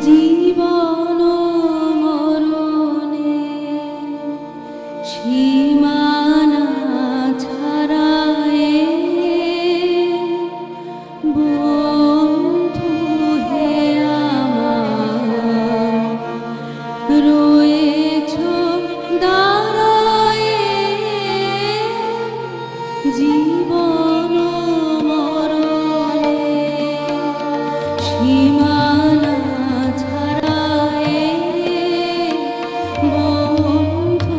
জীবন মরণে সীমানা ছাড়ায়ে বন্ধু হে আমার রয়েছ দাঁড়ায়ে জীবন মরণে সীমানা ছাড়ায়ে বন্ধু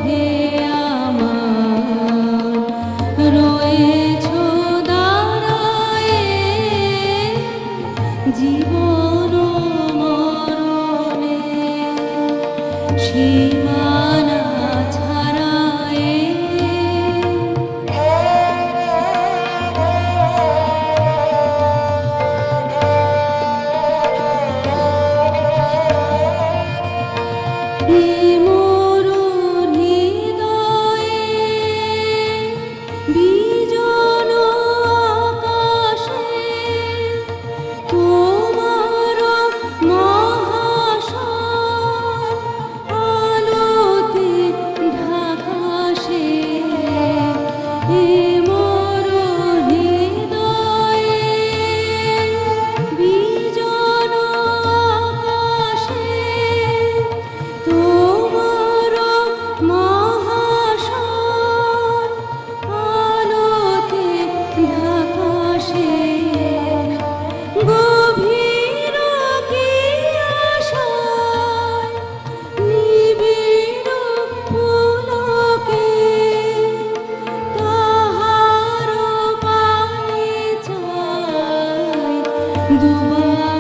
হে আমার রয়েছ দাঁড়ায়ে জীবন মরণে সীমানা ছাড়ায়ে বিজন আকাশে তোমার মহাশয় আলোতে ঢাকাশে মোর হৃদয়ে বিজন আকাশে তোমার মহাশয় আলোতে ঢাকাশে গভীর কি আশায় নিবিড় পুলকে তাহার পানে চাই দুবার